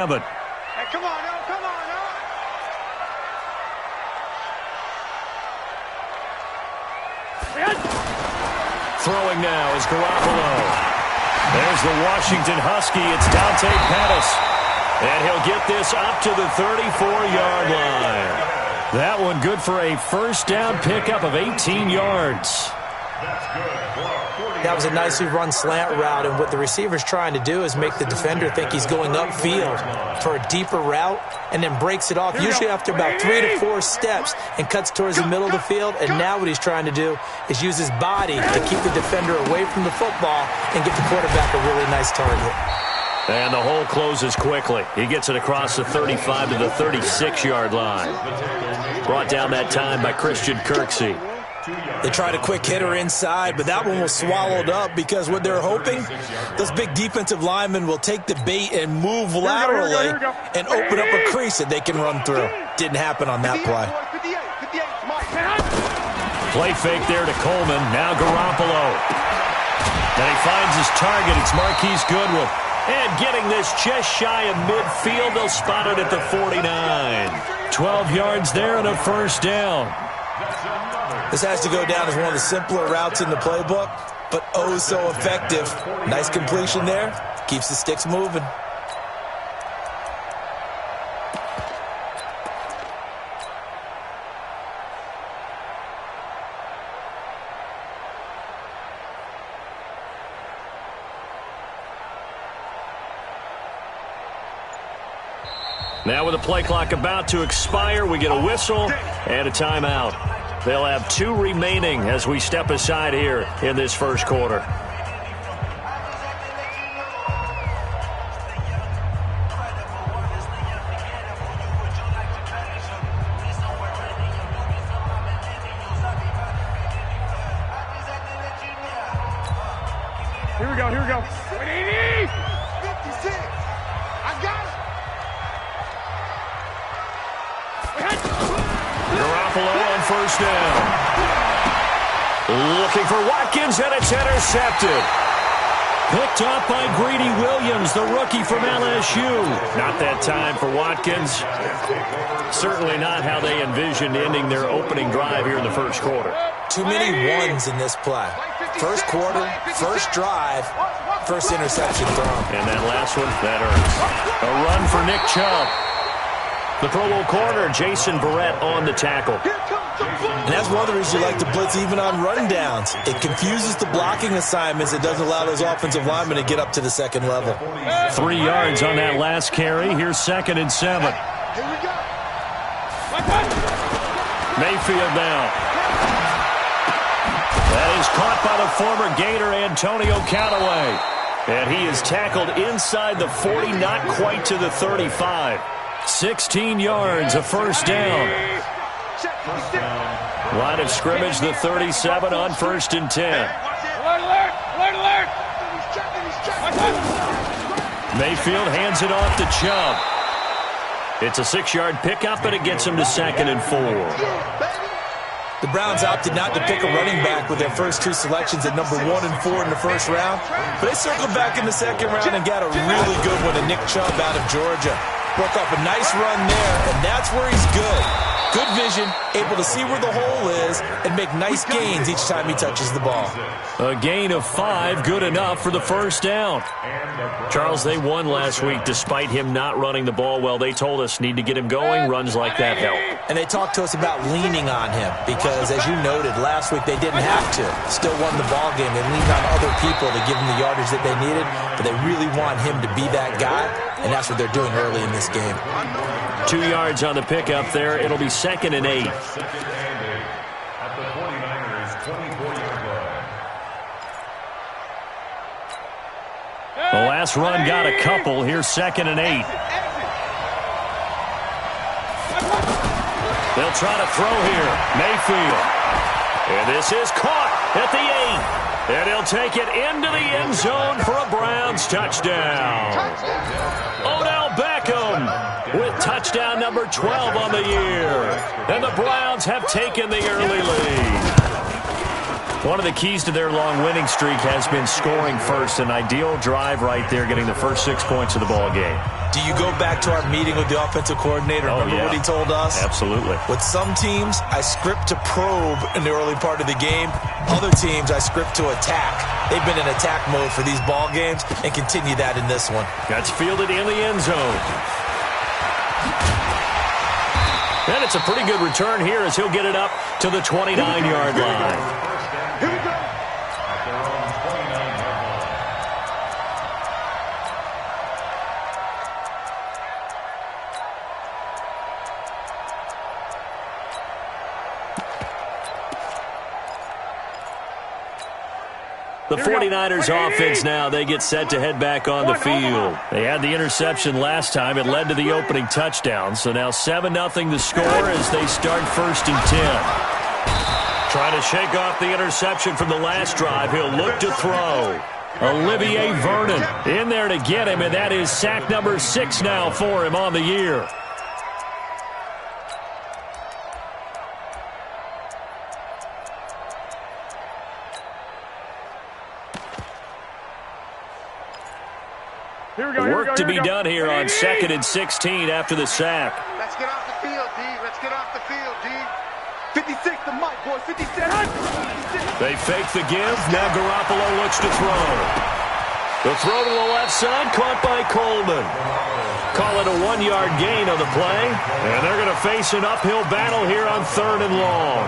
Hey, come on, no, come on, no. Throwing now is Garoppolo. There's the Washington Husky. It's Dante Pettis. And he'll get this up to the 34-yard line. That one good for a first down pickup of 18 yards. That was a nicely run slant route, and what the receiver's trying to do is make the defender think he's going upfield for a deeper route and then breaks it off, usually after about 3 to 4 steps, and cuts towards the middle of the field. And now what he's trying to do is use his body to keep the defender away from the football and get the quarterback a really nice target. And the hole closes quickly. He gets it across the 35 to the 36-yard line. Brought down that time by Christian Kirksey. They tried a quick hitter inside, but that one was swallowed up because what they're hoping, those big defensive linemen will take the bait and move laterally and open up a crease that they can run through. Didn't happen on that play. Play fake there to Coleman. Now Garoppolo. And he finds his target. It's Marquise Goodwin. And getting this just shy of midfield, they'll spot it at the 49. 12 yards there and a first down. This has to go down as one of the simpler routes in the playbook, but oh so effective. Nice completion there. Keeps the sticks moving. Now with the play clock about to expire, we get a whistle and a timeout. They'll have 2 remaining as we step aside here in this first quarter. Here we go, here we go. 56. I got it. Garoppolo on first down. Looking for Watkins, and it's intercepted. Picked up by Greedy Williams, the rookie from LSU. Not that time for Watkins. Certainly not how they envisioned ending their opening drive here in the first quarter. Too many ones in this play. First quarter, first drive, first interception thrown. And that last one, that hurts. A run for Nick Chubb. The Pro Bowl corner, Jason Verrett, on the tackle. And that's one of the reasons you like to blitz even on rundowns. It confuses the blocking assignments. It doesn't allow those offensive linemen to get up to the second level. 3 yards on that last carry. Here's 2nd and 7. Mayfield now. That is caught by the former Gator Antonio Callaway. And he is tackled inside the 40, not quite to the 35. 16 yards, a first down. Line of scrimmage, the 37 on 1st and 10. Mayfield hands it off to Chubb. It's a 6-yard pickup, and it gets him to 2nd and 4. The Browns opted not to pick a running back with their first 2 selections at number 1 and 4 in the first round. But they circled back in the second round and got a really good one to Nick Chubb out of Georgia. Broke up a nice run there, and that's where he's good. Good vision, able to see where the hole is, and make nice gains each time he touches the ball. A gain of 5, good enough for the first down. Charles, they won last week despite him not running the ball well. They told us need to get him going. Runs like that help. And they talked to us about leaning on him because, as you noted, last week they didn't have to. Still won the ball game. They leaned on other people to give them the yardage that they needed, but they really want him to be that guy, and that's what they're doing early in this game. 2 yards on the pickup there. It'll be 2nd and 8. The last run got a couple. Here's 2nd and 8. They'll try to throw here. Mayfield. And this is caught at the 8. And he'll take it into the end zone for a Browns touchdown. Odell Beckham with touchdown number 12 on the year. And the Browns have taken the early lead. One of the keys to their long winning streak has been scoring first. An ideal drive right there, getting the first 6 points of the ball game. Do you go back to our meeting with the offensive coordinator? Remember what he told us? Absolutely. With some teams, I script to probe in the early part of the game. Other teams, I script to attack. They've been in attack mode for these ball games and continue that in this one. That's fielded in the end zone. And it's a pretty good return here as he'll get it up to the 29-yard line. Here we go. The 49ers offense now, they get set to head back on the field. They had the interception last time. It led to the opening touchdown. So now 7-0 the score as they start 1st and 10. Trying to shake off the interception from the last drive. He'll look to throw. Olivier Vernon in there to get him, and that is sack number 6 now for him on the year. Work to be done here on 2nd and 16 after the sack. Let's get off the field, D. Let's get off the field, D. 56 to Mike, boys. 56. They fake the give. Now Garoppolo looks to throw. The throw to the left side, caught by Coleman. Call it a 1-yard gain on the play. And they're going to face an uphill battle here on 3rd and long.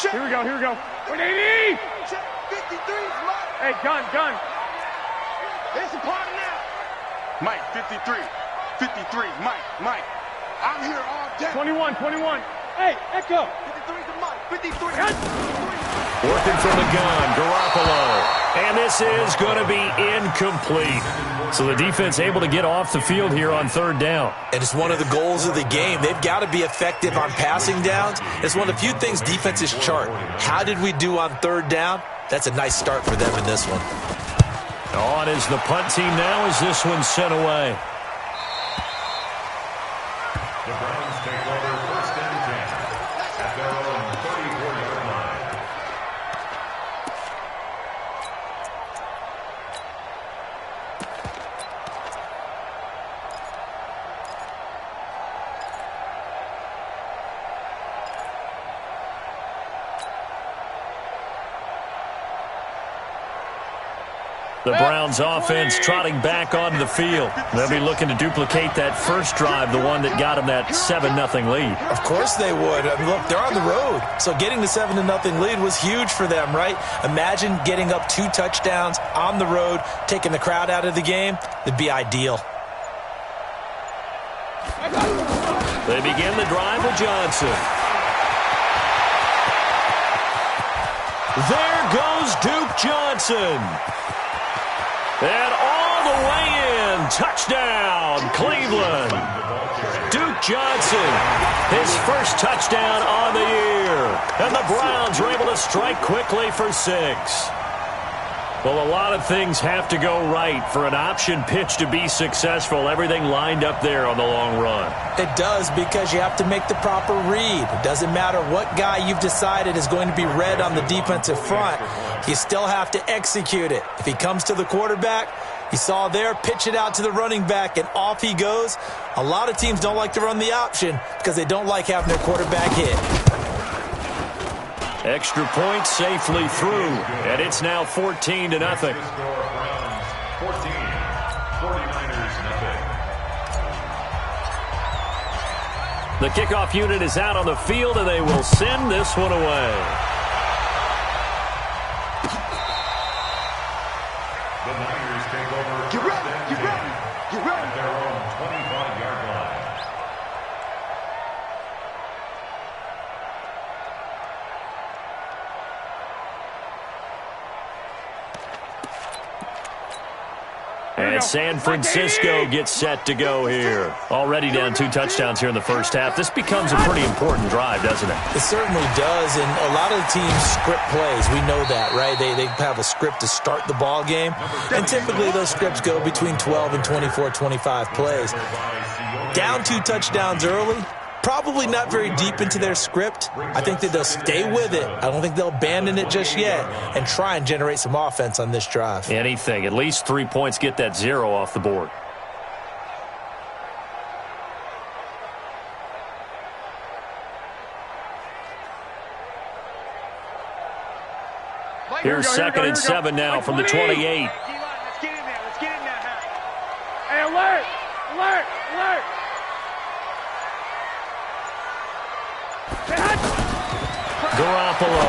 Here we go, here we go. 180! 53's Mike. Hey, gun. There's a party now. Mike, 53. 53, Mike. I'm here all day. 21. Hey, Echo. 53's to Mike. 53. Working from the gun, Garoppolo. And this is going to be incomplete. So the defense able to get off the field here on 3rd down. And it's one of the goals of the game. They've got to be effective on passing downs. It's one of the few things defenses chart. How did we do on 3rd down? That's a nice start for them in this one. On is the punt team now as this one's sent away. The Browns take over 1st and 10 at their own 34-yard line. The Browns offense trotting back onto the field. They'll be looking to duplicate that first drive, the one that got them that 7-0 lead. Of course they would. I mean, look, they're on the road. So getting the 7-0 lead was huge for them, right? Imagine getting up 2 touchdowns on the road, taking the crowd out of the game. That'd be ideal. They begin the drive with Johnson. There goes Duke Johnson. And all the way in, touchdown, Cleveland. Duke Johnson, his first touchdown on the year. And the Browns are able to strike quickly for 6. Well, a lot of things have to go right for an option pitch to be successful. Everything lined up there on the long run. It does, because you have to make the proper read. It doesn't matter what guy you've decided is going to be read on the defensive front. You still have to execute it. If he comes to the quarterback, you saw there, pitch it out to the running back, and off he goes. A lot of teams don't like to run the option because they don't like having their quarterback hit. Extra point safely through, and it's now 14-0. 49ers nothing. The kickoff unit is out on the field, and they will send this one away. The Niners take over 1st and 10 at their own 25-yard line. And San Francisco gets set to go here. Already down 2 touchdowns here in the first half. This becomes a pretty important drive, doesn't it? It certainly does, and a lot of the teams script plays. We know that, right? They have a script to start the ball game, and typically those scripts go between 12 and 24, 25 plays. Down 2 touchdowns early, Probably not very deep into their script. I think that they'll stay with it. I don't think they'll abandon it just yet and try and generate some offense on this drive. Anything. At least 3 points, get that 0 off the board. Here's 2nd and 7 now from the 28. Let's get in there. Let's get in there. Hey, alert! Alert! Alert! Garoppolo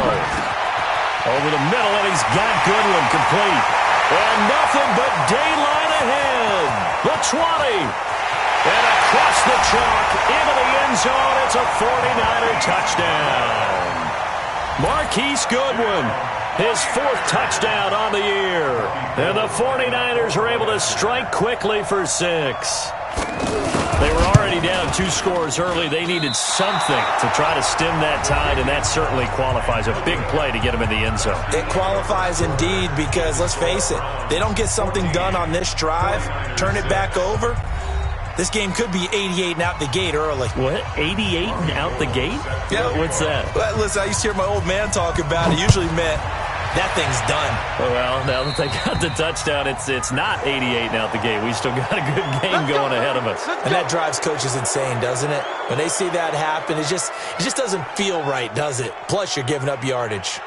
over the middle, and he's got Goodwin complete. And nothing but daylight ahead. The 20. And across the chalk into the end zone. It's a 49er touchdown. Marquise Goodwin, his 4th touchdown on the year. And the 49ers are able to strike quickly for 6. They were already down 2 scores early. They needed something to try to stem that tide, and that certainly qualifies. A big play to get them in the end zone. It qualifies indeed because, let's face it, they don't get something done on this drive, turn it back over, this game could be 88 and out the gate early. What? 88 and out the gate? Yeah. What's that? Well, listen, I used to hear my old man talk about it. Usually meant that thing's done. Well, now that they got the touchdown, it's not 88 and out the gate. We still got a good game going ahead of us. And that drives coaches insane, doesn't it? When they see that happen, it just doesn't feel right, does it? Plus, you're giving up yardage.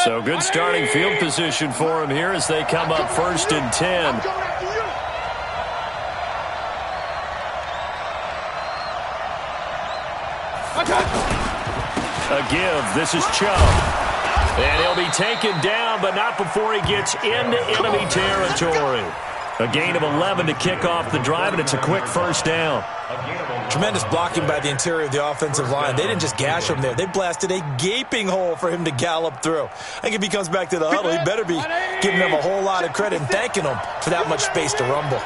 So good starting field position for him here as they come up 1st and 10. A give. This is Chubb. And he'll be taken down, but not before he gets into enemy territory. A gain of 11 to kick off the drive, and it's a quick 1st down. Tremendous blocking by the interior of the offensive line. They didn't just gash him there. They blasted a gaping hole for him to gallop through. I think if he comes back to the huddle, he better be giving them a whole lot of credit and thanking them for that much space to rumble.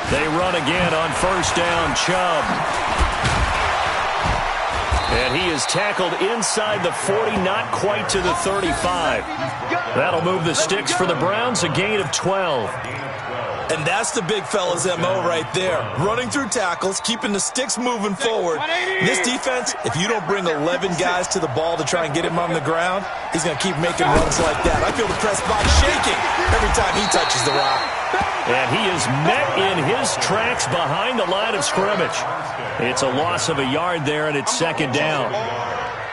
They run again on 1st down, Chubb. And he is tackled inside the 40, not quite to the 35. That'll move the sticks for the Browns, a gain of 12. And that's the big fella's MO right there. Running through tackles, keeping the sticks moving forward. This defense, if you don't bring 11 guys to the ball to try and get him on the ground, he's going to keep making runs like that. I feel the press box shaking every time he touches the rock. And he is met in his tracks behind the line of scrimmage. It's a loss of a yard there, and it's 2nd down.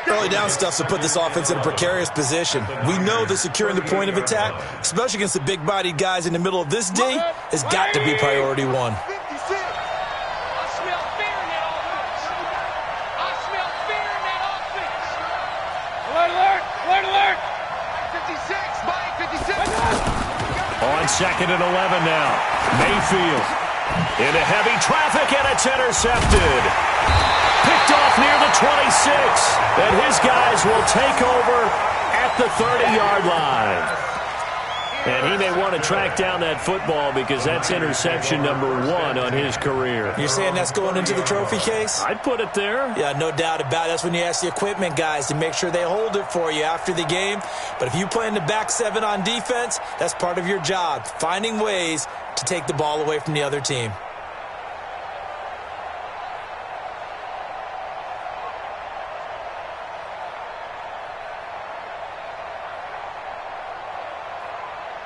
Early down stuff to put this offense in a precarious position. We know that securing the point of attack, especially against the big-bodied guys in the middle of this D, has got to be priority 1. I smell fear in that offense. I smell fear in that offense. Alert, alert, alert, alert. 56, Mike, 56. On 2nd and 11 now. Mayfield into heavy traffic, and it's intercepted. Picked off near the 26, and his guys will take over at the 30-yard line. And he may want to track down that football because that's interception number 1 on his career. You're saying that's going into the trophy case? I'd put it there. Yeah, no doubt about it. That's when you ask the equipment guys to make sure they hold it for you after the game. But if you play in the back 7 on defense, that's part of your job, finding ways to take the ball away from the other team.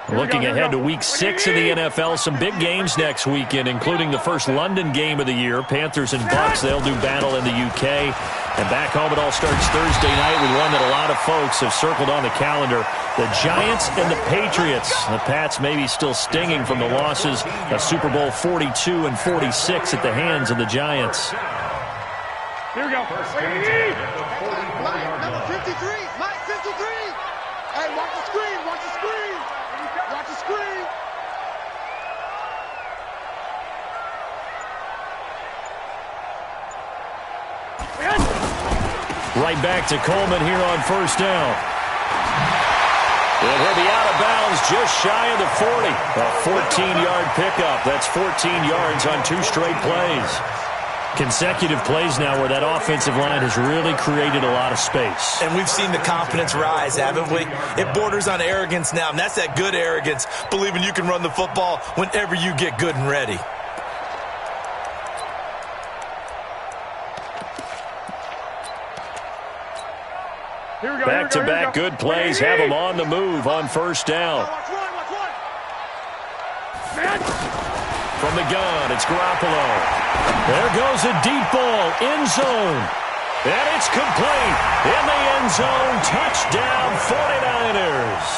Looking ahead to Week 6 of the NFL, some big games next weekend, including the first London game of the year. Panthers and Bucks, they'll do battle in the UK. And back home, it all starts Thursday night with one that a lot of folks have circled on the calendar. The Giants and the Patriots. The Pats maybe still stinging from the losses of Super Bowl 42 and 46 at the hands of the Giants. Here we go. Mike, number 53. Mike, 53. Hey, watch the screen. Watch the screen. Watch the screen. Right back to Coleman here on 1st down. And he'll be out of bounds just shy of the 40. A 14-yard pickup. That's 14 yards on 2 straight plays. Consecutive plays now where that offensive line has really created a lot of space. And we've seen the confidence rise, haven't we? It borders on arrogance now, and that's that good arrogance, believing you can run the football whenever you get good and ready. Back-to-back good plays have them on the move on first down. From the gun, it's Garoppolo. There goes a deep ball, end zone. And it's complete. In the end zone, touchdown 49ers.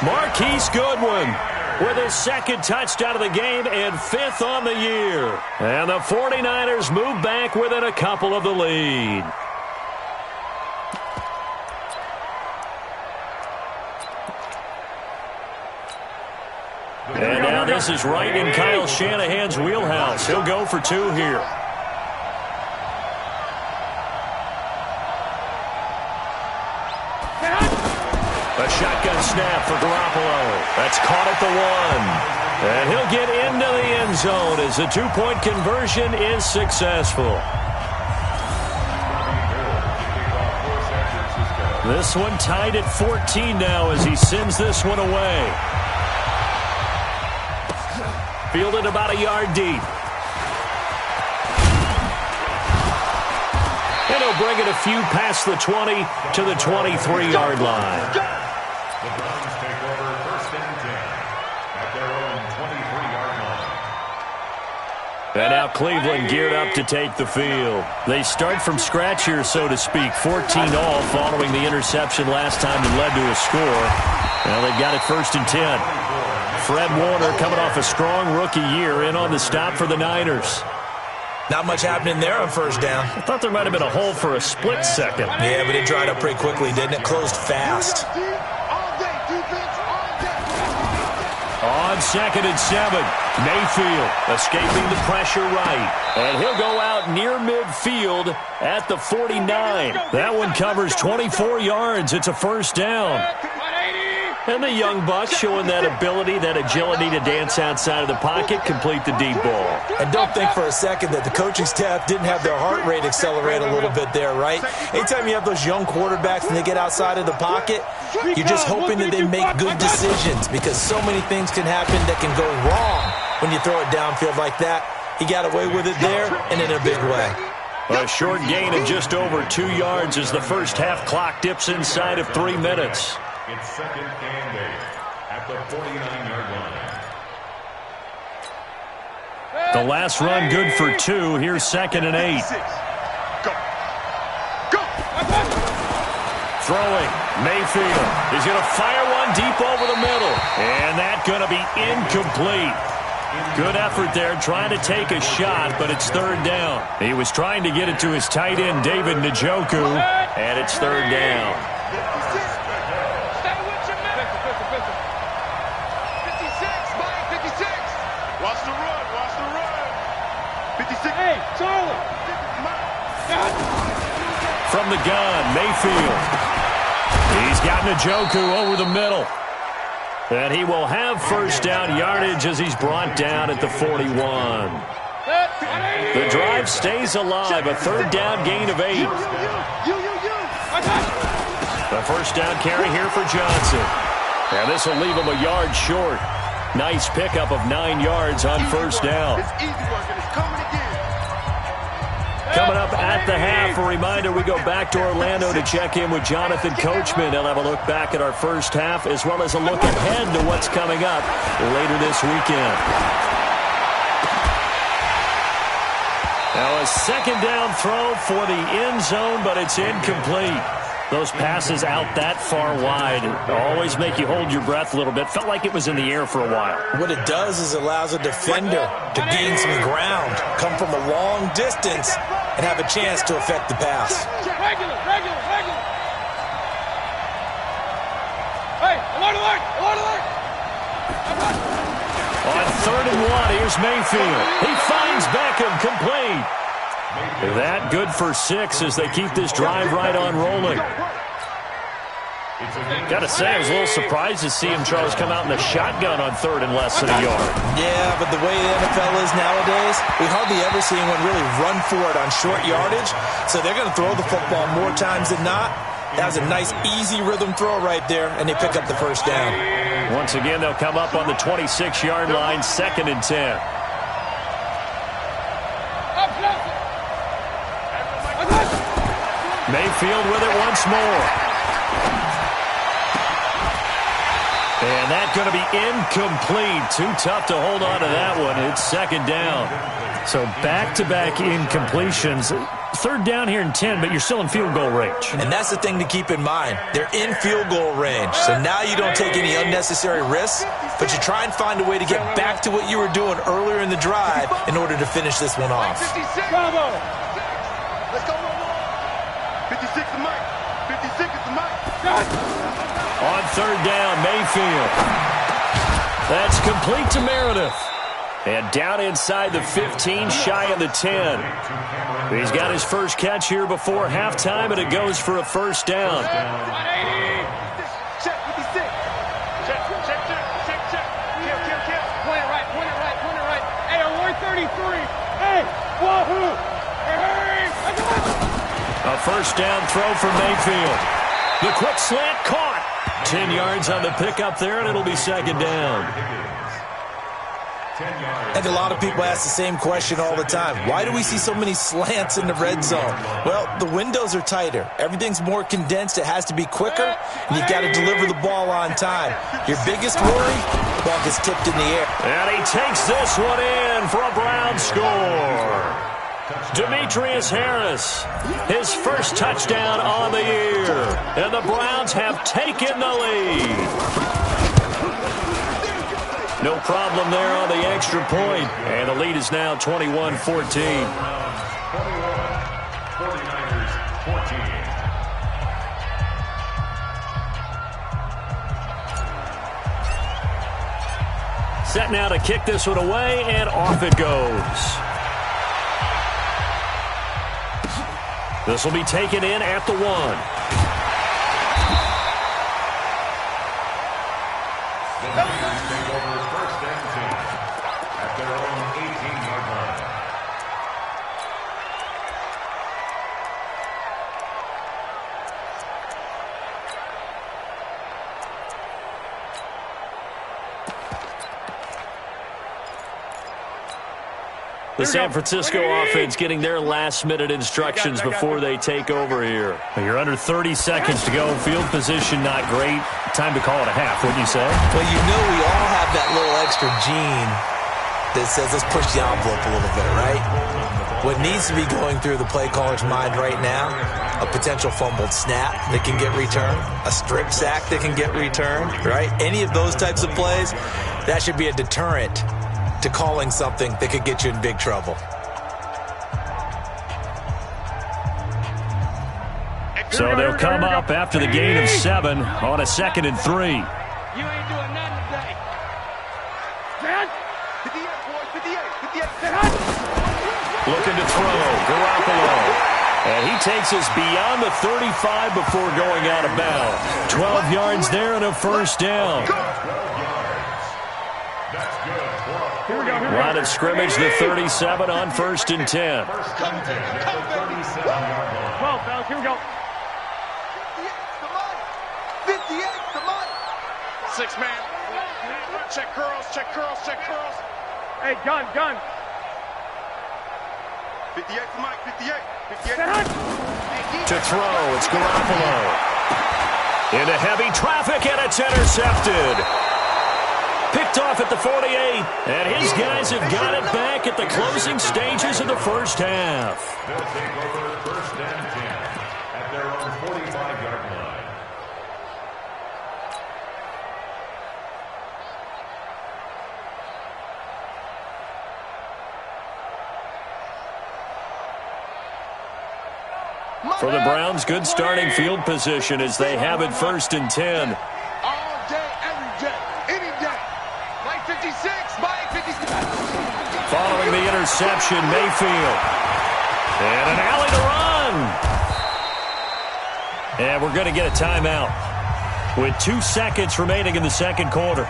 Marquise Goodwin with his 2nd touchdown of the game and 5th on the year. And the 49ers move back within a couple of the lead. And now this is right in Kyle Shanahan's wheelhouse. He'll go for 2 here. A shotgun snap for Garoppolo. That's caught at the 1. And he'll get into the end zone as the 2-point conversion is successful. This one tied at 14 now as he sends this one away. Fielded about a yard deep. And he'll bring it a few past the 20 to the 23-yard line. The Browns take over 1st and 10 at their own 23-yard line. And now Cleveland geared up to take the field. They start from scratch here, so to speak. 14 all following the interception last time that led to a score. Now they've got it 1st and 10. Fred Warner coming off a strong rookie year in on the stop for the Niners. Not much happening there on first down. I thought there might have been a hole for a split second. Yeah, but it dried up pretty quickly, didn't it? Closed fast. On 2nd and 7, Mayfield escaping the pressure right. And he'll go out near midfield at the 49. That one covers 24 yards. It's a 1st down. And the young buck showing that ability, that agility to dance outside of the pocket, complete the deep ball. And don't think for a second that the coaching staff didn't have their heart rate accelerate a little bit there, right? Anytime you have those young quarterbacks and they get outside of the pocket, you're just hoping that they make good decisions because so many things can happen that can go wrong when you throw it downfield like that. He got away with it there and in a big way. A short gain of just over 2 yards as the first half clock dips inside of 3 minutes. It's 2nd and 8 at the 49-yard line. The last run good for 2. Here's 2nd and 8. Go. Throwing. Mayfield. He's going to fire one deep over the middle. And that's going to be incomplete. Good effort there trying to take a shot, but it's 3rd down. He was trying to get it to his tight end, David Njoku, and it's 3rd down. From the gun, Mayfield. He's got Njoku over the middle. And he will have 1st down yardage as he's brought down at the 41. The drive stays alive, a 3rd down gain of 8. The 1st down carry here for Johnson. And this will leave him a yard short. Nice pickup of 9 yards on 1st down. Coming up at the half, a reminder, we go back to Orlando to check in with Jonathan Coachman. He'll have a look back at our first half as well as a look ahead to what's coming up later this weekend. Now a 2nd down throw for the end zone, but it's incomplete. Those passes out that far wide always make you hold your breath a little bit. Felt like it was in the air for a while. What it does is allows a defender to gain some ground, come from a long distance, and have a chance to affect the pass. Regular. Hey, alert! On 3rd and 1, here's Mayfield. He finds Beckham, complete. That good for 6 as they keep this drive right on rolling. Got to say, I was a little surprised to see him, Charles, come out in the shotgun on 3rd and less than a yard. Yeah, but the way the NFL is nowadays, we hardly ever see anyone really run for it on short yardage. So they're going to throw the football more times than not. That was a nice, easy rhythm throw right there, and they pick up the first down. Once again, they'll come up on the 26-yard line, 2nd and 10. Mayfield with it once more. And that's going to be incomplete. Too tough to hold on to that one. It's 2nd down. So back-to-back incompletions. 3rd down here and 10, but you're still in field goal range. And that's the thing to keep in mind. They're in field goal range. So now you don't take any unnecessary risks, but you try and find a way to get back to what you were doing earlier in the drive in order to finish this one off. Bravo. Let's go. 56 to Mike. 56 to Mike. On 3rd down, Mayfield. That's complete to Meredith. And down inside the 15, shy of the 10. He's got his first catch here before halftime, and it goes for a first down. Check 56. Check. Point it right. Hey, on 133. Hey, wahoo. Hey. A first down throw for Mayfield. The quick slant caught. 10 yards on the pickup there, and it'll be 2nd down. I think a lot of people ask the same question all the time. Why do we see so many slants in the red zone? Well, the windows are tighter. Everything's more condensed. It has to be quicker, and you've got to deliver the ball on time. Your biggest worry, the ball gets tipped in the air. And he takes this one in for a Brown score. Demetrius Harris, his first touchdown on the year. And the Browns have taken the lead. No problem there on the extra point. And the lead is now 21-14. 49ers 14. Set now to kick this one away, and off it goes. This will be taken in at the 1. Take over 1st and 10 at their own 18-yard line. The San Francisco offense getting their last-minute instructions before they take over here. You're under 30 seconds to go. Field position not great. Time to call it a half, wouldn't you say? Well, you know we all have that little extra gene that says let's push the envelope a little bit, right? What needs to be going through the play caller's mind right now, a potential fumbled snap that can get returned, a strip sack that can get returned, right? Any of those types of plays, that should be a deterrent to calling something that could get you in big trouble. So they'll come up after the gain of 7 on a 2nd and 3. You ain't doing nothing today. 58, boys, 58. Looking to throw, Garoppolo. And he takes us beyond the 35 before going out of bounds. 12 yards there and a first down. Line of scrimmage, the 37 on 1st and 10. 12, fellas, here we go. 58 to Mike. 6 man. Check curls. Hey, gun. 58 to Mike, 58. To throw, it's Garoppolo. Into heavy traffic, and it's intercepted. Picked off at the 48, and his guys have got it back at the closing stages of the first half. They'll take over 1st and 10 at their own 45-yard line. For the Browns, good starting field position as they have it 1st and 10. All day, every day, any day. Mike 56, Mike 56. Following the interception, Mayfield. And an alley to run. And we're going to get a timeout. with 2 seconds remaining in the second quarter.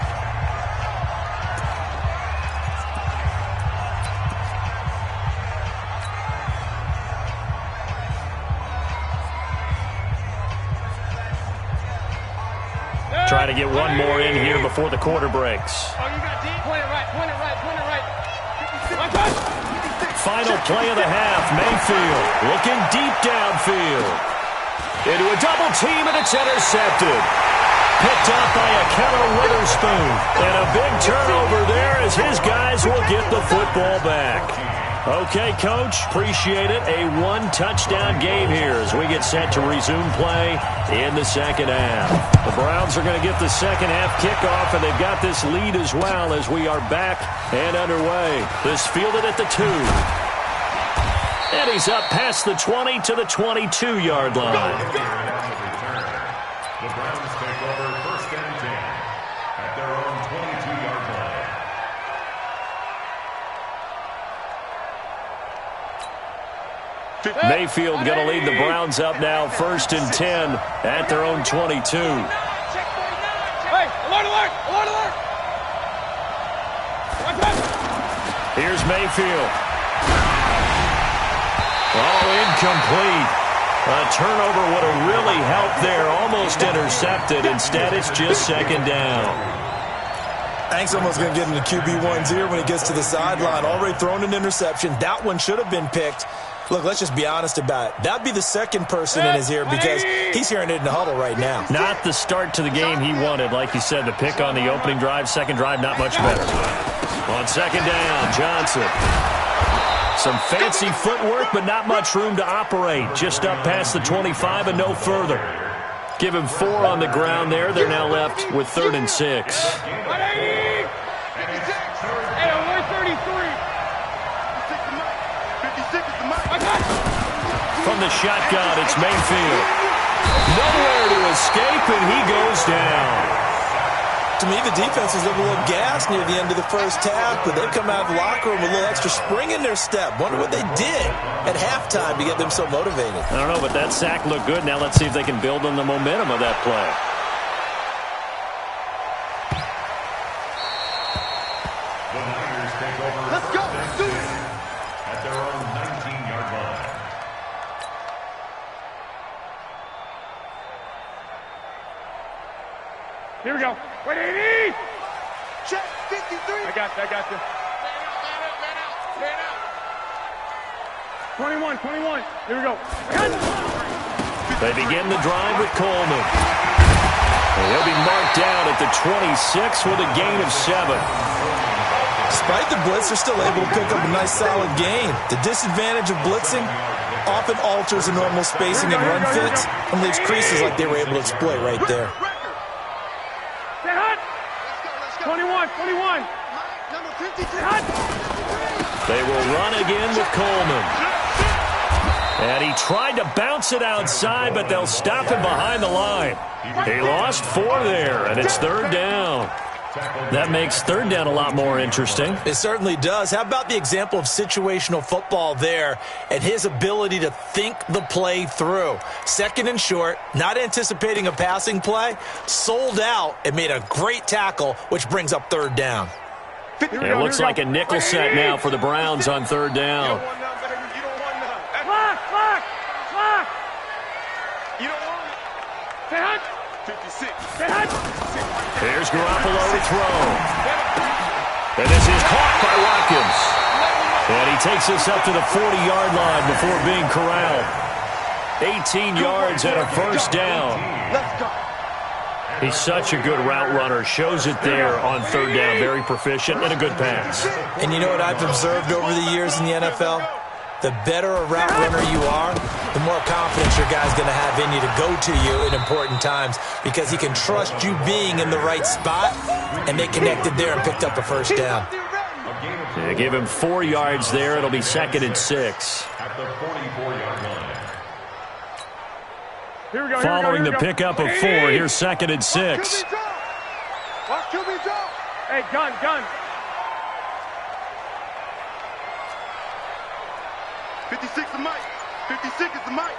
Try to get one more in here before the quarter breaks. Oh, you got deep. Point it right, point it right, point it right. Final play of the half. Mayfield looking deep downfield. Into a double team, and it's intercepted. Picked up by a Keller Witherspoon. And a big turnover there as his guys will get the football back. Okay, Coach, appreciate it. A one-touchdown game here as we get set to resume play in the second half. The Browns are going to get the second half kickoff, and they've got this lead as well as we are back and underway. This fielded at the 2. And he's up past the 20 to the 22-yard line. The Browns take over first and 10 at their own 22-yard line. Mayfield going to lead the Browns up now, first and 10 at their own 22. Hey, alert, alert, alert, alert. Here's Mayfield. Oh, incomplete. A turnover would have really helped there. Almost intercepted. Instead, it's just second down. Hank's almost going to get into QB1's ear when he gets to the sideline. Already thrown an interception. That one should have been picked. Look, let's just be honest about it. That'd be the second person in his ear because he's hearing it in the huddle right now. Not the start to the game he wanted. Like you said, the pick on the opening drive, second drive, not much better. On second down, Johnson. Some fancy footwork, but not much room to operate. Just up past the 25 and no further. Give him 4 on the ground there. They're now left with 3rd and 6. Hey, 133. From the shotgun, it's Mayfield. Nowhere to escape, and he goes down. To me, the defense was a little gassed near the end of the first half, but they come out of the locker room with a little extra spring in their step. Wonder what they did at halftime to get them so motivated. I don't know, but that sack looked good. Now let's see if they can build on the momentum of that play. The Niners take over. Let's go. At their own 19-yard line. Here we go. 180. Check 53. I got you. 21. Here we go. They begin the drive with Coleman. And he'll be marked down at the 26 with a gain of 7. Despite the blitz, they're still able to pick up a nice solid gain. The disadvantage of blitzing often alters the normal spacing and run fits and leaves creases like they were able to exploit right there. 21. Number 53. They will run again with Coleman. And he tried to bounce it outside, but they'll stop him behind the line. He lost 4 there, and it's 3rd down. That makes 3rd down a lot more interesting. It certainly does. How about the example of situational football there and his ability to think the play through? 2nd and short, not anticipating a passing play, sold out and made a great tackle, which brings up 3rd down. It looks like a nickel set now for the Browns on 3rd down. Clock. You don't want it. Say hut. 56. Say hut. Here's Garoppolo to throw. And this is caught by Watkins. And he takes us up to the 40-yard line before being corralled. 18 yards and a 1st down. Let's go. He's such a good route runner. Shows it there on 3rd down. Very proficient and a good pass. And you know what I've observed over the years in the NFL? The better a route runner you are, the more confidence your guy's going to have in you to go to you in important times because he can trust you being in the right spot, and they connected there and picked up a 1st down. They give him 4 yards there. It'll be 2nd and 6. At the 44-yard line. Here we go. Following the pickup of 4, here's 2nd and 6. Watch QB drop. Hey, gun. 56 is Mike. 56 is the Mike.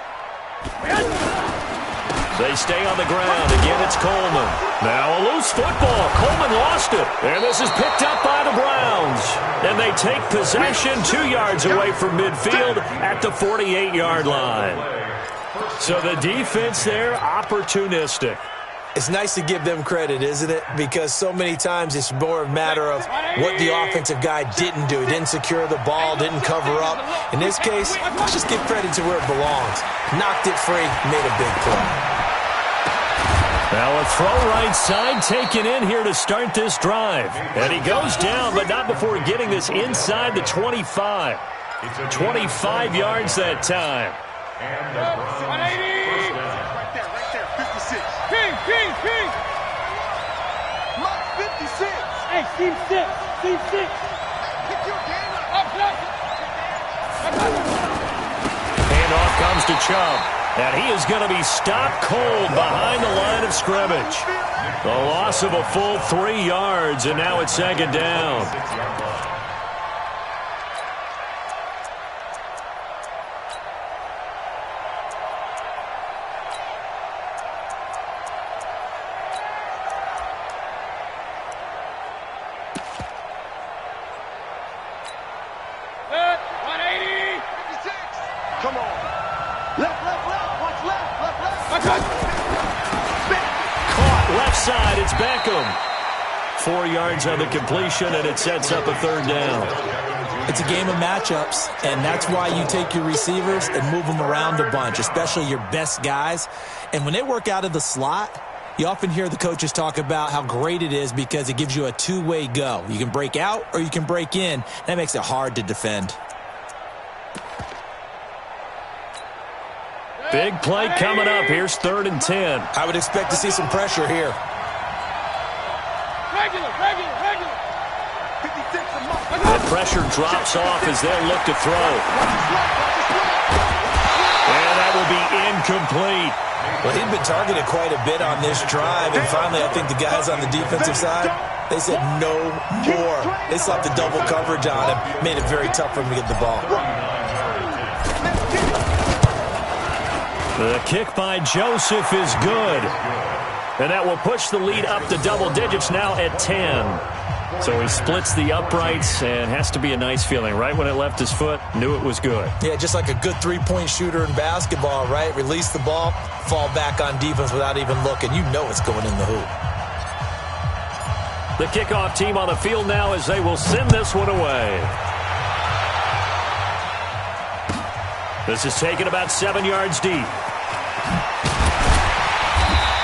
They stay on the ground. Again, it's Coleman. Now a loose football. Coleman lost it. And this is picked up by the Browns. And they take possession 2 yards away from midfield at the 48-yard line. So the defense there, opportunistic. It's nice to give them credit, isn't it? Because so many times it's more a matter of what the offensive guy didn't do. He didn't secure the ball, didn't cover up. In this case, let's just give credit to where it belongs. Knocked it free, made a big play. Now a throw right side taken in here to start this drive. And he goes down, but not before getting this inside the 25. 25 yards that time. And the Browns first down. Right there, 56. King. Mark 56. Hey, Steve 6. Pick your game up. Handoff comes to Chubb. And he is going to be stopped cold behind the line of scrimmage. The loss of a full 3 yards, and now it's second down. 6-yard line. Come on. Left. Watch left. Caught left side. It's Beckham. 4 yards on the completion, and it sets up a third down. It's a game of matchups, and that's why you take your receivers and move them around a bunch, especially your best guys. And when they work out of the slot, you often hear the coaches talk about how great it is because it gives you a two-way go. You can break out or you can break in. That makes it hard to defend. Big play coming up. Here's 3rd and 10. I would expect to see some pressure here. Regular. The pressure drops off as they'll look to throw. And that will be incomplete. Well, he'd been targeted quite a bit on this drive, and finally I think the guys on the defensive side, they said no more. They slapped the double coverage on him, made it very tough for him to get the ball. The kick by Joseph is good. And that will push the lead up to double digits now at 10. So he splits the uprights and has to be a nice feeling. Right when it left his foot, knew it was good. Yeah, just like a good three-point shooter in basketball, right? Release the ball, fall back on defense without even looking. You know it's going in the hoop. The kickoff team on the field now as they will send this one away. This is taken about 7 yards deep.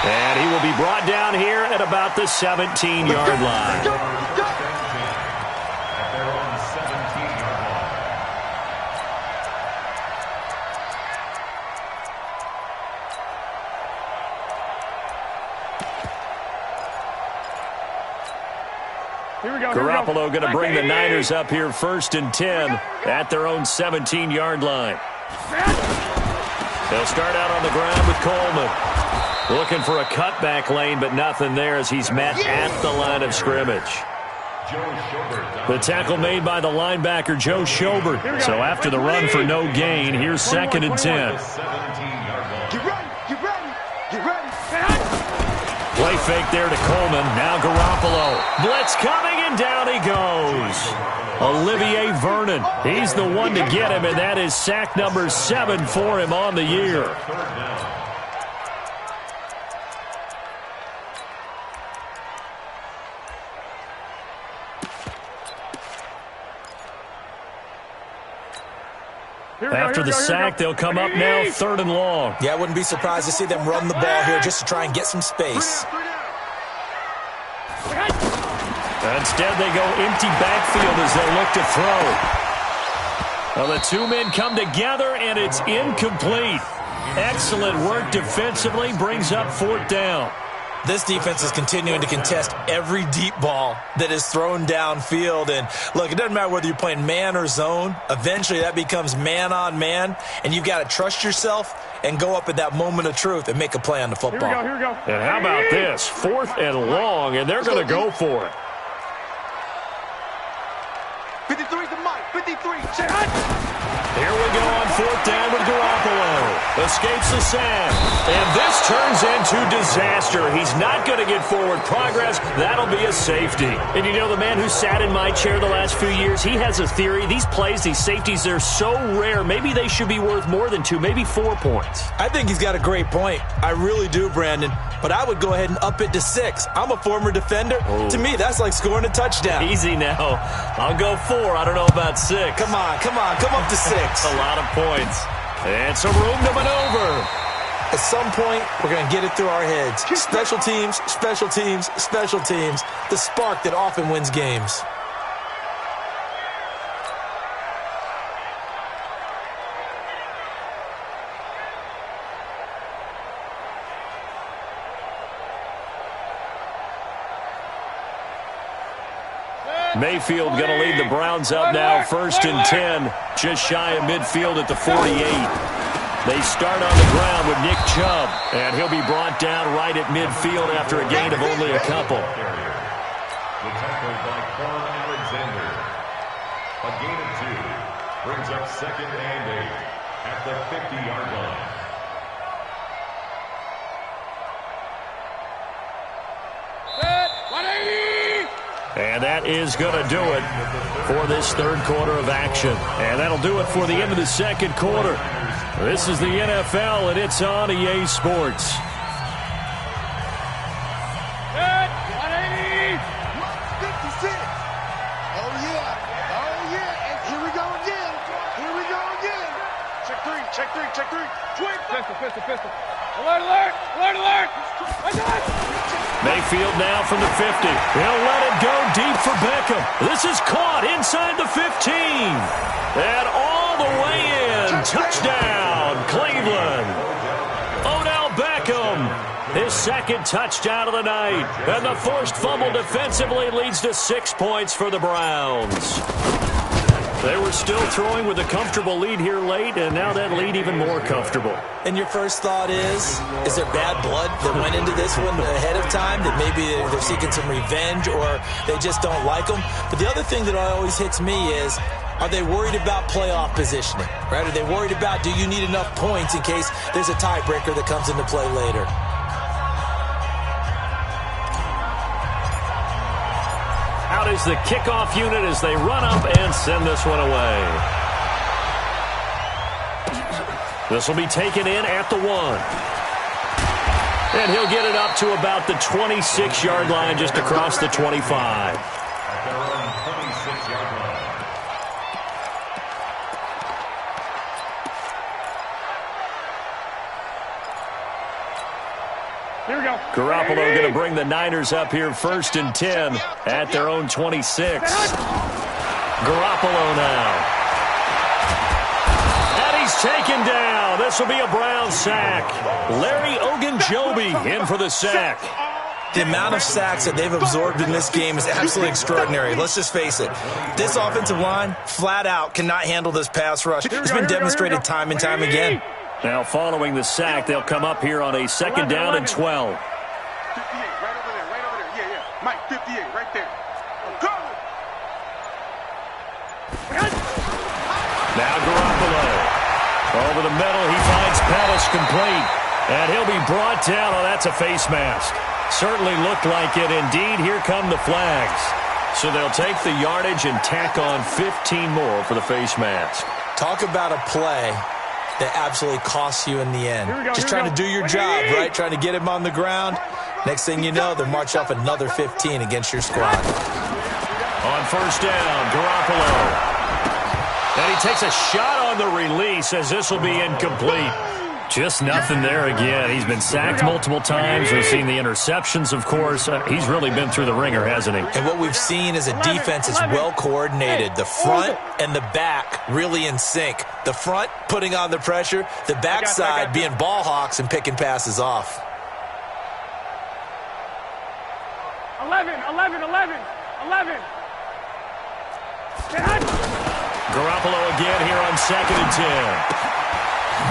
And he will be brought down here at about the 17-yard line. They're on the 17-yard line. Here we go. Garoppolo going to bring the Niners up here 1st and 10 at their own 17-yard line. They'll start out on the ground with Coleman. Looking for a cutback lane, but nothing there as he's met at the line of scrimmage. The tackle made by the linebacker, Joe Schobert. So after the run for no gain, here's 2nd and 10. Get ready. Play fake there to Coleman. Now Garoppolo. Blitz coming, and down he goes. Olivier Vernon. He's the one to get him, and that is sack number 7 for him on the year. After the sack, they'll come up now 3rd and long. Yeah, I wouldn't be surprised to see them run the ball here just to try and get some space. Instead, they go empty backfield as they look to throw. Well, the two men come together, and it's incomplete. Excellent work defensively, brings up 4th down. This defense is continuing to contest every deep ball that is thrown downfield. And, look, it doesn't matter whether you're playing man or zone. Eventually, that becomes man-on-man, and you've got to trust yourself and go up at that moment of truth and make a play on the football. Here we go. And how about this? 4th and long, and they're going to go for it. 53 to Mike. 53. Here we go on 4th down with Garoppolo. escapes the sack. And this turns into disaster. He's not going to get forward progress. That'll be a safety. And you know, the man who sat in my chair the last few years, he has a theory. These plays, these safeties, they're so rare. Maybe they should be worth more than 2, maybe 4 points. I think he's got a great point. I really do, Brandon. But I would go ahead and up it to 6. I'm a former defender. Oh. To me, that's like scoring a touchdown. Easy now. I'll go 4. I don't know about 6. Come on. Come up to 6. A lot of points. And some room to maneuver. At some point, we're going to get it through our heads. Special teams, special teams, special teams. The spark that often wins games. Mayfield going to lead the Browns up now, 1st and 10, just shy of midfield at the 48. They start on the ground with Nick Chubb, and he'll be brought down right at midfield after a gain of only a couple. The tackle by Quan Alexander. A gain of 2 brings up 2nd and 8 at the 50-yard line. And that is going to do it for this 3rd quarter of action. And that'll do it for the end of the 2nd quarter. This is the NFL, and it's on EA Sports. Good. 180. 56. Oh, yeah. And here we go again. Check 3. Twin. Pistol. Alert. Mayfield now from the 50. He'll let it go deep for Beckham. This is caught inside the 15. And all the way in. Touchdown, Cleveland. Odell Beckham, his 2nd touchdown of the night. And the forced fumble defensively leads to 6 points for the Browns. They were still throwing with a comfortable lead here late, and now that lead even more comfortable. And your first thought is there bad blood that went into this one ahead of time, that maybe they're seeking some revenge or they just don't like them? But the other thing that always hits me is, are they worried about playoff positioning, right? Are they worried about, do you need enough points in case there's a tiebreaker that comes into play later? Out is the kickoff unit as they run up and send this one away. This will be taken in at the 1. And he'll get it up to about the 26-yard line, just across the 25. At their own 26-yard line. Here we go. Garoppolo going to bring the Niners up here, 1st and 10 at their own 26. Garoppolo now. And he's taken down. This will be a Brown sack. Larry Ogunjobi in for the sack. The amount of sacks that they've absorbed in this game is absolutely extraordinary. Let's just face it. This offensive line, flat out, cannot handle this pass rush. It's been demonstrated time and time again. Now, following the sack, they'll come up here on a 2nd down and 12. 58, right over there. Yeah. Mike, 58, right there. Go! Now Garoppolo. Over the middle, he finds Pettis complete. And he'll be brought down. Oh, that's a face mask. Certainly looked like it. Indeed, here come the flags. So they'll take the yardage and tack on 15 more for the face mask. Talk about a play that absolutely costs you in the end. Just trying to do your job, right? Trying to get him on the ground. Next thing you know, they'll march off another 15 against your squad. On 1st down, Garoppolo. And he takes a shot on the release as this will be incomplete. Just nothing there again. He's been sacked multiple times. We've seen the interceptions, of course. He's really been through the ringer, hasn't he? And what we've seen is a defense that's well coordinated. The front and the back really in sync. The front putting on the pressure. The backside being ball hawks and picking passes off. 11. Garoppolo again here on 2nd and 10.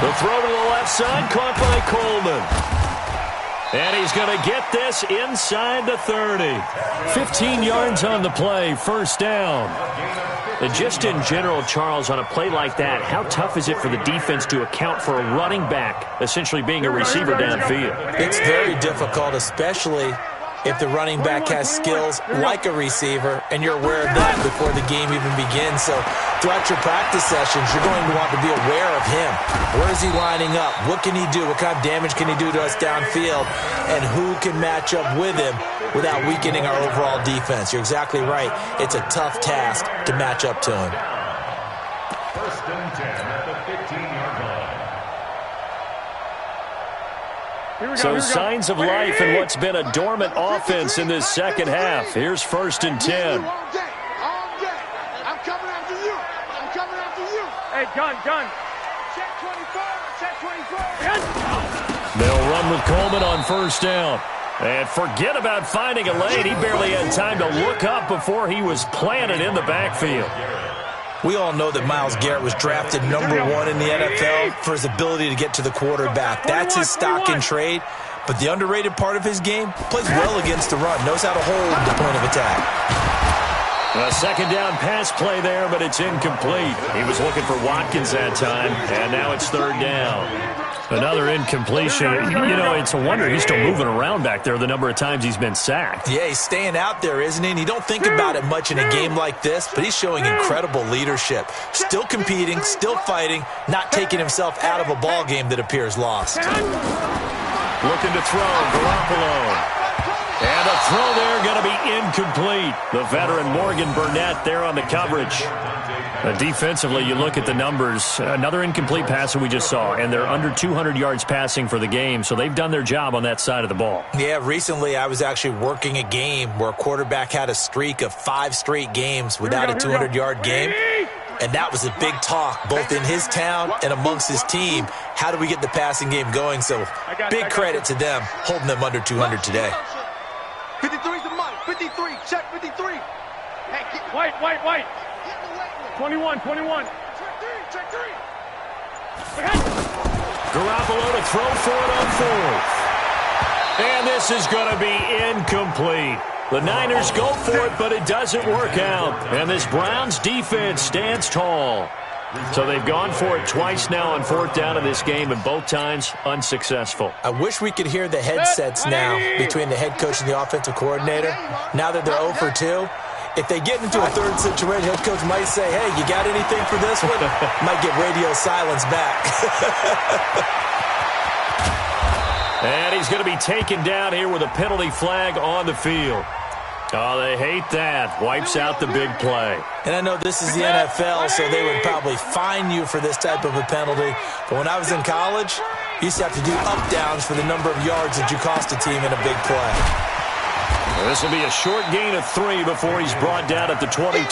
The throw to the left side, caught by Coleman. And he's going to get this inside the 30. 15 yards on the play, 1st down. And just in general, Charles, on a play like that, how tough is it for the defense to account for a running back essentially being a receiver downfield? It's very difficult, especially if the running back has skills like a receiver, and you're aware of that before the game even begins. So throughout your practice sessions, you're going to want to be aware of him. Where is he lining up? What can he do? What kind of damage can he do to us downfield? And who can match up with him without weakening our overall defense? You're exactly right. It's a tough task to match up to him. First and 10 at the 15-yard line. So signs of life in what's been a dormant offense in this second half. Here's first and 10. I'm coming after you. I'm coming after you. Hey, gun. Check 24. Check 24. They'll run with Coleman on first down. And forget about finding a lane. He barely had time to look up before he was planted in the backfield. We all know that Myles Garrett was drafted #1 in the NFL for his ability to get to the quarterback. That's his stock in trade. But the underrated part of his game, plays well against the run, knows how to hold the point of attack. A second down pass play there, but it's incomplete. He was looking for Watkins that time, and now it's third down. Another incompletion. You know, it's a wonder he's still moving around back there the number of times he's been sacked. Yeah, he's staying out there, isn't he? And you don't think about it much in a game like this, but he's showing incredible leadership. Still competing, still fighting, not taking himself out of a ball game that appears lost. Looking to throw, Garoppolo. And a throw there going to be incomplete. The veteran Morgan Burnett there on the coverage. Defensively, you look at the numbers. Another incomplete pass that we just saw, and they're under 200 yards passing for the game, so they've done their job on that side of the ball. Yeah, recently I was actually working a game where a quarterback had a streak of 5 straight games without a 200-yard game, and that was a big talk, both in his town and amongst his team. How do we get the passing game going? So big credit to them, holding them under 200 today. 53's the money. 53. Check 53. Hey, White. 21. Check 3. Garoppolo to throw for it on fourth. And this is going to be incomplete. The Niners go for it, but it doesn't work out. And this Browns defense stands tall. So they've gone for it twice now on fourth down in this game, and both times unsuccessful. I wish we could hear the headsets now between the head coach and the offensive coordinator. Now that they're 0 for 2, if they get into a third situation, head coach might say, hey, you got anything for this one? Might get radio silence back. And he's going to be taken down here with a penalty flag on the field. Oh, they hate that. Wipes out the big play. And I know this is the NFL, so they would probably fine you for this type of a penalty. But when I was in college, you used to have to do up-downs for the number of yards that you cost a team in a big play. Well, this will be a short gain of 3 before he's brought down at the 22.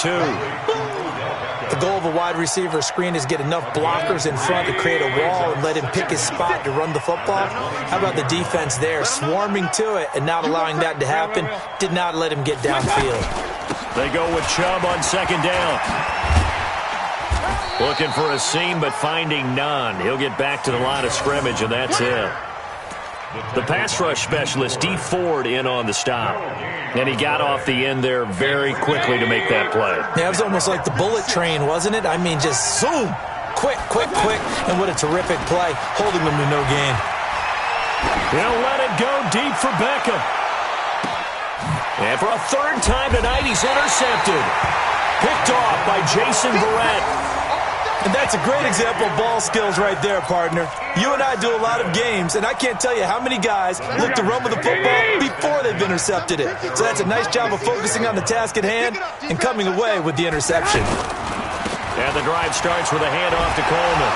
The goal of a wide receiver screen is get enough blockers in front to create a wall and let him pick his spot to run the football. How about the defense there, swarming to it and not allowing that to happen? Did not let him get downfield. They go with Chubb on second down. Looking for a seam, but finding none. He'll get back to the line of scrimmage, and that's it. The pass rush specialist, D. Ford, in on the stop. And he got off the end there very quickly to make that play. Yeah, it was almost like the bullet train, wasn't it? I mean, just zoom, quick, and what a terrific play, holding them to no gain. He'll let it go deep for Beckham. And for a third time tonight, he's intercepted. Picked off by Jason Verrett. And that's a great example of ball skills right there, partner. You and I do a lot of games, and I can't tell you how many guys look to run with the football before they've intercepted it. So that's a nice job of focusing on the task at hand and coming away with the interception. And the drive starts with a handoff to Coleman.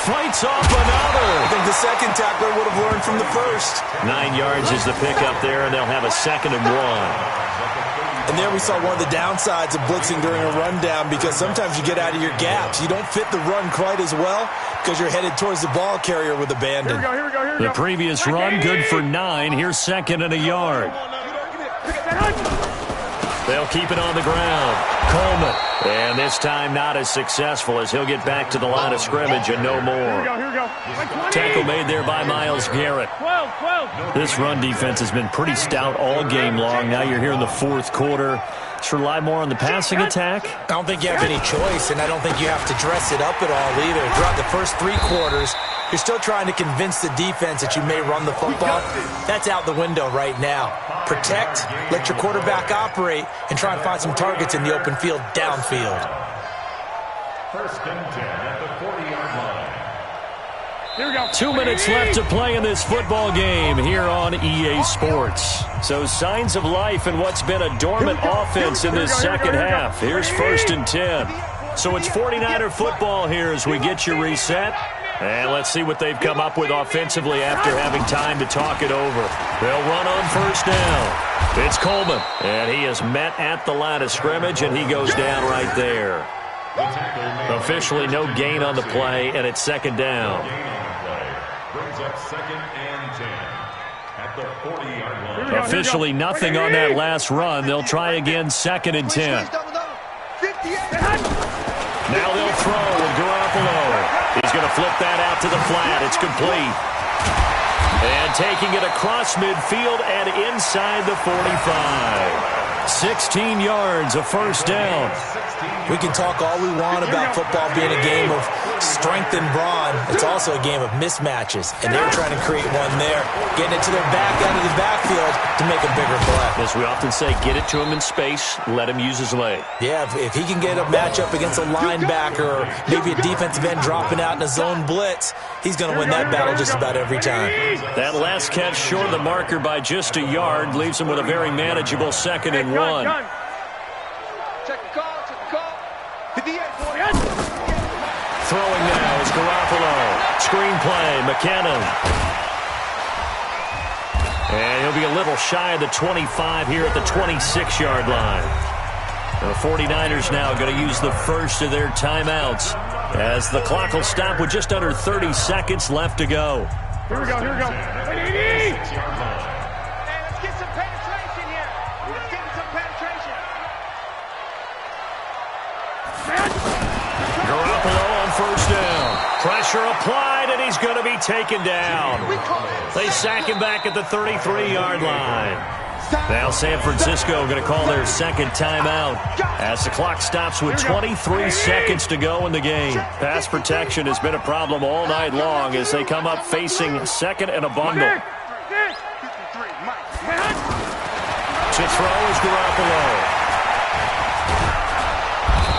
Fights off another. I think the second tackler would have learned from the first. 9 yards is the pickup there, and they'll have a 2nd and 1. And there we saw one of the downsides of blitzing during a rundown, because sometimes you get out of your gaps. You don't fit the run quite as well because you're headed towards the ball carrier with abandon. Here we go. The previous run, good for 9. Here's 2nd and a yard. They'll keep it on the ground. Coleman. And this time not as successful as he'll get back to the line of scrimmage and no more. Here we go. Tackle made there by Myles Garrett. 12. This run defense has been pretty stout all game long. Now you're here in the fourth quarter. Should rely more on the passing attack? I don't think you have any choice, and I don't think you have to dress it up at all either. Throughout the first 3 quarters, you're still trying to convince the defense that you may run the football. That's out the window right now. Protect, let your quarterback operate, and try and find some targets in the open field downfield. First and 10 at the 40-yard line. Here we go. 2 minutes left to play in this football game here on EA Sports. So signs of life in what's been a dormant offense in this second half. Here's first and 10. So it's 49er football here as we get you reset. And let's see what they've come up with offensively after having time to talk it over. They'll run on first down. It's Coleman. And he is met at the line of scrimmage, and he goes down right there. Officially no gain on the play, and it's second down. Brings up second and 10 at the 40-yard line. Officially nothing on that last run. They'll try again, second and 10. Now they'll throw with Garoppolo. He's going to flip that out to the flat. It's complete. And taking it across midfield and inside the 45. 16 yards, a first down. We can talk all we want about football being a game of strength and brawn. It's also a game of mismatches, and they're trying to create one there, getting it to their back out of the backfield to make a bigger play. As we often say, get it to him in space, let him use his leg. Yeah, if he can get a matchup against a linebacker or maybe a defensive end dropping out in a zone blitz, he's going to win that battle just about every time. That last catch short of the marker by just a yard leaves him with a very manageable second and 1. Check the call. Throwing now is Garoppolo. Screen play, McKinnon. And he'll be a little shy of the 25 here at the 26-yard line. The 49ers now going to use the first of their timeouts as the clock will stop with just under 30 seconds left to go. Here we go. Hey, let's get some penetration here. Let's get some penetration. Garoppolo on first down. Pressure applied, and he's going to be taken down. They sack him back at the 33-yard line. Now San Francisco going to call their second timeout as the clock stops with 23 seconds to go in the game. Pass protection has been a problem all night long as they come up facing second and a bundle. To throw is Garoppolo.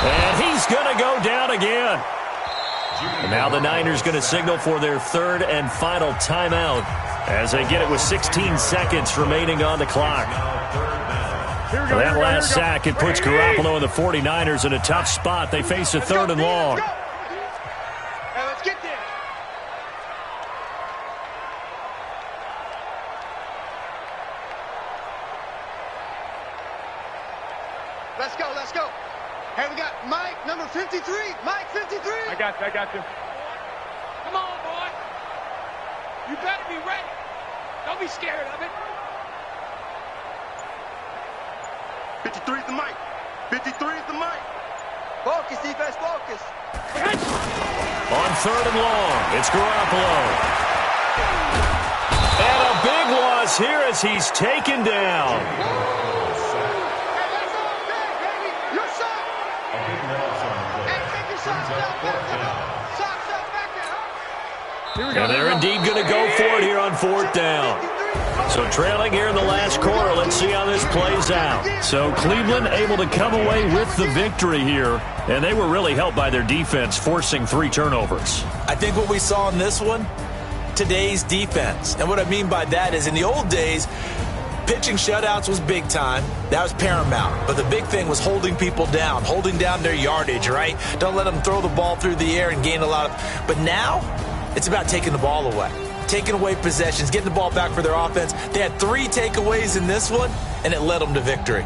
And he's going to go down again. And now the Niners going to signal for their third and final timeout as they get it with 16 seconds remaining on the clock. That last sack, it puts Garoppolo and the 49ers in a tough spot. They face a third and long. Let's get there. Let's go. Hey, we got Mike, number 53. Mike, 53. I got you. Come on, boy. You better be ready. Don't be scared of it. 53 is the Mike. 53 is the Mike. Focus, defense, focus. On third and long, it's Garoppolo. And a big loss here as he's taken down. And they're indeed going to go for it here on fourth down. So trailing here in the last quarter, let's see how this plays out. So Cleveland able to come away with the victory here, and they were really helped by their defense, forcing 3 turnovers. I think what we saw in this one, today's defense. And what I mean by that is in the old days, pitching shutouts was big time. That was paramount. But the big thing was holding people down, holding down their yardage, right? Don't let them throw the ball through the air and gain a lot of... But now, it's about taking the ball away. Taking away possessions, getting the ball back for their offense. They had 3 takeaways in this one, and it led them to victory.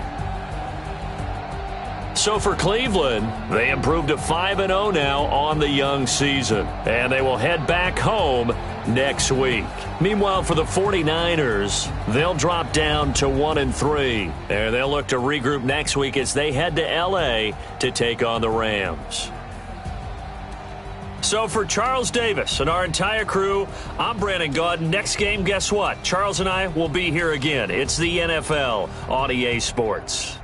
So for Cleveland, they improved to 5-0 now on the young season. And they will head back home next week. Meanwhile, for the 49ers, they'll drop down to 1-3. And they'll look to regroup next week as they head to L.A. to take on the Rams. So for Charles Davis and our entire crew, I'm Brandon Gaudin. Next game, guess what? Charles and I will be here again. It's the NFL on EA Sports.